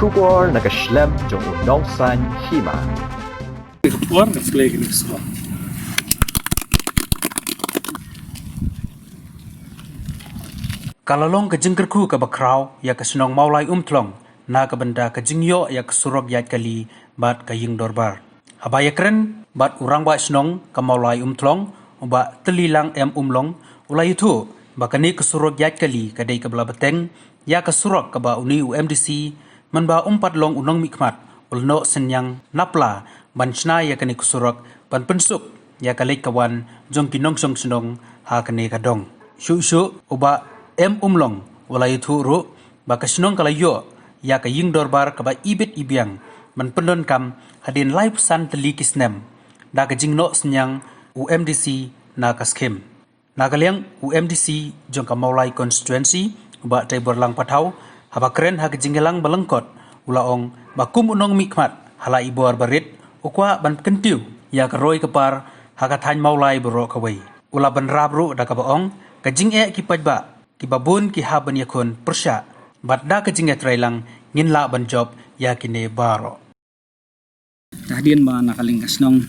Shubor nakaslem jong unongsan hima. War nag-play gini semua. Kalalong kejengkerku ke bakrau ya kesenong maulai umtlong na ke benda kejengyo ya kesurok yat kali bat kaying dorbar. Habaya keren bat urang ba senong ke maulai umtlong ba telilang umlong ulai itu bakani kesurok yat kali kadai ke belah beteng ya kesurok ke ba uni UMDC menba umpat long unong mikmat ulno senyang napla ban chna ya kani kesurok ban pensuk ya kali kawan jong kinong song senong ha kani kadong. Syu uba umlong walai thu ru ba kasnong kalayo ya ka ying dorbar ka ba ibit ibiang man pendon kam hadin live san teli kisnem da ka jingno senyang UMDC na kaskem na kaliang UMDC jong ka maulai constituency ba tai berlang patau haba keren ha ka jinggelang balengkot ulaong ba kum unong mikmat hala ibor barit ukwa ban kentiu ya ka roi kepar ha ka than maulai bro ka wei ula ban rabru da ka baong ka jing ki pajba ki babun ki haban yakun persya badda ke jingat railang ngin la ban job ya kine baro Tahdian ba nakaling kasnong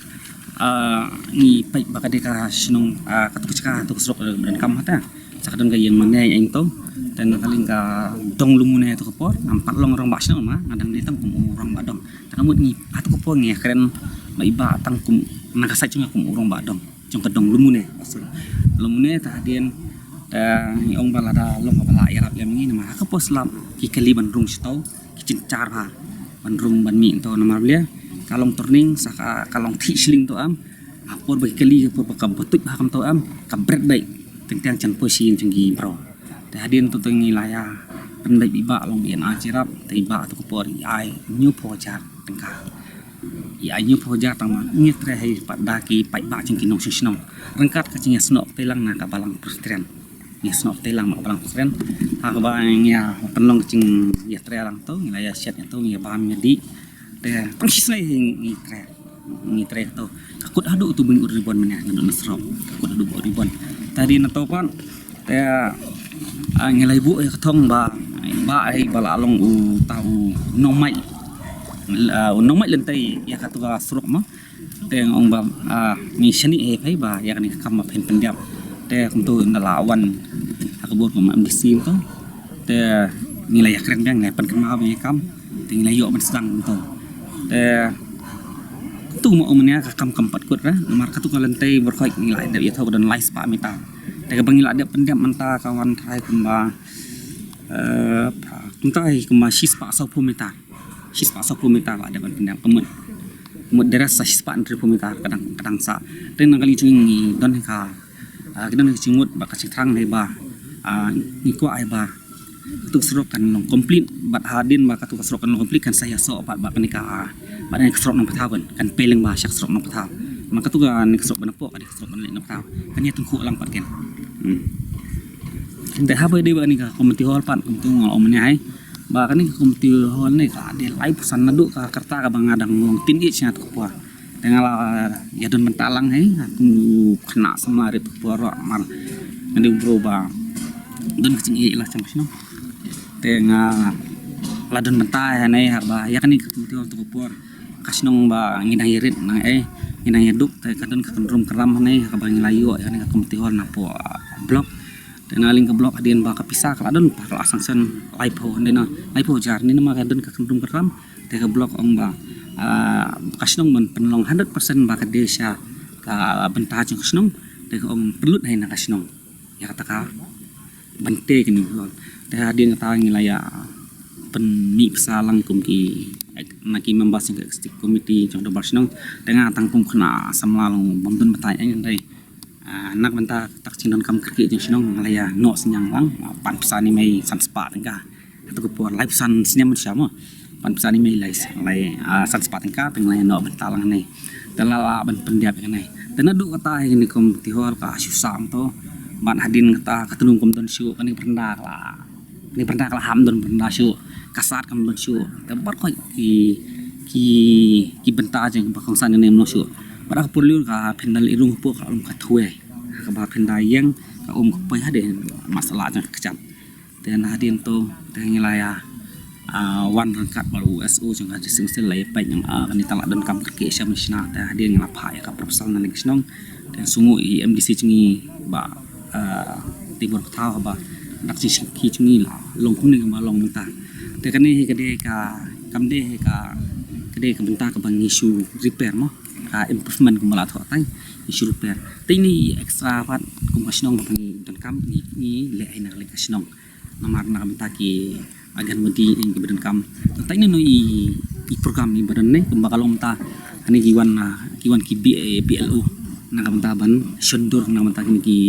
ni pai baka de ka snong katuk srok dan kam hata sakadon ka yang manai eng to dan nakaling ka dong lumune to kapor nampak long orang basno ma ngadang ditang kum orang badong tanamut ni atu kapor ngi keren ba iba tang kum nakasa cunga kum orang badong jong ka dong lumune tahdian ni ong balada long bala yarap yang ni nama ka poslam ki kali bandrung stau ki cincar ha bandrung ban mi to nama blia kalong turning saka kalong thi sling to am apor ba kali apor ba kam betuk ha kam to am kam bret dai teng chan posin cenggi bro hadin to tengi laya pendai iba long bien ajirap te iba to por ai nyu pojar tengka ya nyu pojar tama ngi tre hai pada ki pai ba cengki nong sisnong rengkat ka cengya snok telang na ka balang perstren ya snop telang mak balang keren ha ba ya penlong cing ya trelang to ngila ya set to ya paham di de persis lai ngi tre to takut adu tu buni uribon menya ngadon nasrop takut adu uribon tadi na to pan ya ngila ibu ya ketong ba ai bala long u tau nomai lentai ya katua srok ma teng ong ba ni seni pai ba ya kan kam ma pen pendiap te untuk nelawan akabur ko MDC to te nilai keren bang ne pan kema be kam te nilai yo man sedang to te tu mo omnya ka kam kampat kut ra nomor katu kalentai berkhoi nilai da ya to dan lais pa mita te ka bangila ada pendiam menta kawan thai kumba tuntai kumba sis pa so pumita la ada pendiam kemut deras sa sis pa entre pumita kadang sa te nang kali cungi don ka kita nak cingut bak citang hai ba ni ko ai ba tu serokan long komplit bat hadin ba tu serokan long komplit kan saya so bat panika bat ni serok nang patawen kan peleng ba syak serok nang pataw maka tu kan ni serok banapok kan serok nang pataw kan ya tungku lang pat kenแต่ถ้าไปได้ba ni ka komiti hall pat komiti ngol omnya ai ba kan ni komiti hall ni ka de live pesan nadu ka kerta ka bangadang long tin ich nya tu ko dengan ya don mentalang hai aku kena sama rip borok mal ngadi berubah don kecing lah macam sino tengah ladon mentai hanai ba ya kan itu untuk bor kasnong ba nginang irit nang nginang hidup te kadon kendrum keram hanai ka bang layo ya kan komiti hol na po blok dan aling ke blok adien ba kapisah kadon par asangsen laipo dena laipo jar ni nama kadon kendrum keram te ke blok ong ba kasnong men penlong 100% baka desa ka bentah jeng kasnong de ong perlut hai na kasnong ya kata ka bente kini de hadin ta ngilaya pen mi salang kum ki naki membahas ke executive committee jong do kasnong dengan tangkum kena samlalong bomdun bertanya dai nak bentah tak cinon kam kerki jeng kasnong ngilaya no senyang lang pan pesani mai san spa tengka atau ke live san senyam sama pan pesani mai lai san spa tengka penglai no bentalang nei dalala ban pendiap nei dan adu kata ini komiti hol ka susam to ban hadin kata katunung komton syu kan ni pernah lah hamdon pernah syu kasat kam don syu tempat ko ki benta jeng bakong san nem no syu pada perlu ka pendal irung po ka ka thue ka ba pendai yang ka ka pai hade masalah jang kecam dan hadin to tengilaya wan rangkat baru USO jang ada sing lai pai yang kani talak dan kam ke syam sina ta dia ngapa ya ka proposal nan kisnong dan sungu MDC cungi ba timur kota ba nak si ki cungi la long kun ni ma long ta te kani ke de ka kam de ka ke benta ka bang isu repair mo ka improvement ko mala tho tai isu repair te ni extra pat ko kisnong ba dan kam ni le ai na le kisnong namar na benta ki agan mati yang badan kam tak ini i program ni badan ni kembakalong ta ani kiwan ki BLO na kam ta ban shodor na mata ki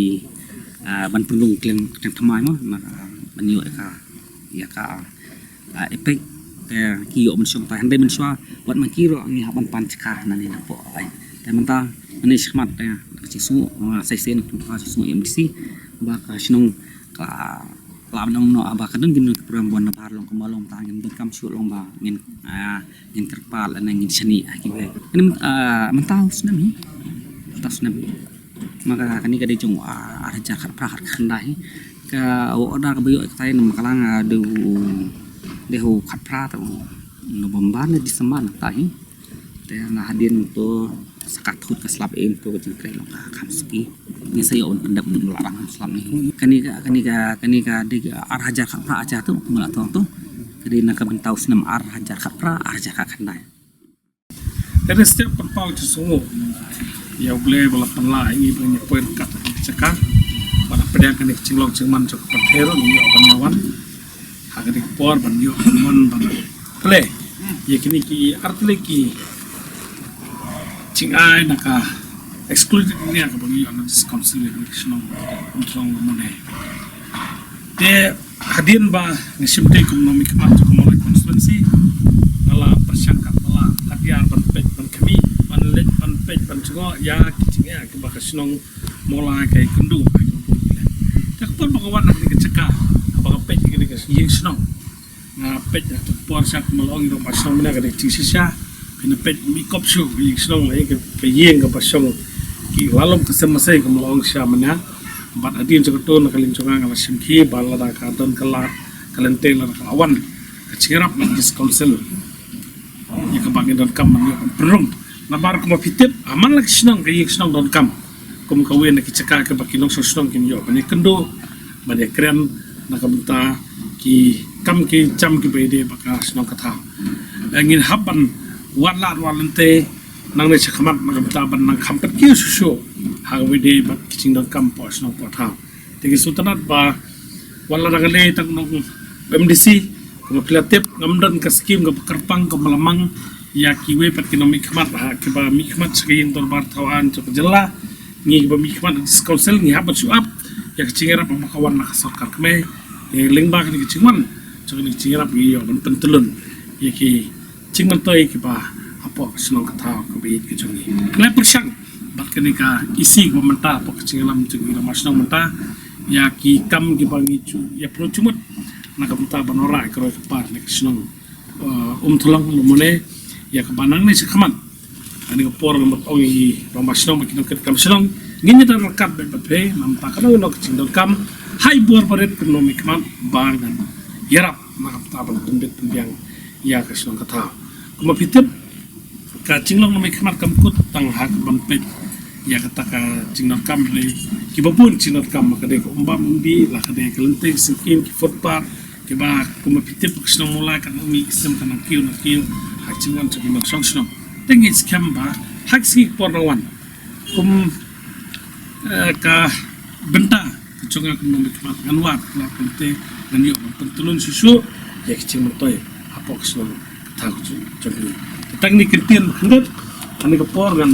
ban pulung kleng thamai mo na ban yo ka epek ki yo men som ta hande men swa wat man kiro ni ban pan chka na ni na po ai ta manta ani khmat ta si su sai sen ka si su MDC ba ka sinong ka làm nông nọ bà cái đơn kinh nghiệm program buồn là bà lòng có lòng ta ngin bên cam chuột lòng bà ngin terpal là ngin seni kiểu vậy nên mình tahu senam maka kani kada jong arja kharpa har khandai ka oda ka bayo kai nam kalang dehu kharpa ta November ni Desember tai te na hadin to sakat hut ka slap em to jeng kre long kam ski ni sayo on pendap larang selam ni kani ka de arja kharpa aja tu mala to kadi nak bentau senam arja kharpa arja ka khandai Dari setiap perpau itu semua, ya boleh balapan lah ini banyak poin kata cekak. Pada pedagang ni cinglok cingman cok perhero ni banyawan, harga di por banyak mon banyak. Boleh, ya kini ki arti ki cingai naka excluded ni aku bagi orang diskonsil ni senang untuk mana. Dia hadirin bah nisimte ekonomi kemat kemudian konstitusi ala persangkat ala hadiah banpet kami banlet banpet bancugo ya kicingnya ke bakasinong mulai kayak kendu tak pun bakawan nak dicekak bakapet gini ke yang senong ngapet atau por sak melong do pasong mana ke cisisa kena pet mikop su yang senong lagi ke yang ke pasong ki lalom ke semasai ke melong sia mana bat adin ceketo nak kalinconga ngala simki balada katon kelar kalente lar kawan kecirap nak diskonsel ya kebangin dan kam man perung nabar ko mapitip aman lagi senang kay senang don kam kum kawin nak cekak ke bakilong so senang kin yo bani kendo bani kren nakabunta ki kam ki jam ki bede baka senang kata angin haban walat walente nang ne chakamat nakabunta ban nang kampet ki susu hawide bak kicing don kam po senang po ta tegi sutanat ba wala ragale tang nong MDC Kemudian ngamdan ke skim ke kerpang ke melamang ya kiwe pat ekonomi khmat ha ke ba mi khmat sekian torbar tawan cok jela ngi ba mi khmat diskonsel ngi habat suap ya kecingera pemakawan nak sarkar kme lingba ke kecingman cok ni kecingera bi yo pentulun ya ki cingman toy ke ba apa senang kata ke bi ke jongi kle persang bat kenika isi ko menta apa kecingelam jongi masnang menta ya ki kam ki bangi cu ya pro cumut nakabunta banora karo kepar nek senong tulang lumone ya kebanang ni sekaman ani kepor nomor ogi romba senong makin ket kam senong nginya dar rekat bepe nampak kana no kecindol kam hai buar paret ekonomi kam bangan yarap nakabunta ban tumbet yang ya ke senong kata kuma pitep ka cinglong nomi kamar kam kut tang hak banpet ya kata ka cinglong kam le kibapun cinglong kam makade ko umbam di la kade kelenteng sikin ki footpath kiba kuma pitip senong mulai kan umi sem kan kiu hak cingan tu bimang song senong tengi skamba hak si porrawan ka benta keconga ekonomi kemat nganwar la pente dan yo pentulun susu ya kicing mentoy apok senong tahu contoh tentang ni kentin hendak ani ke por kan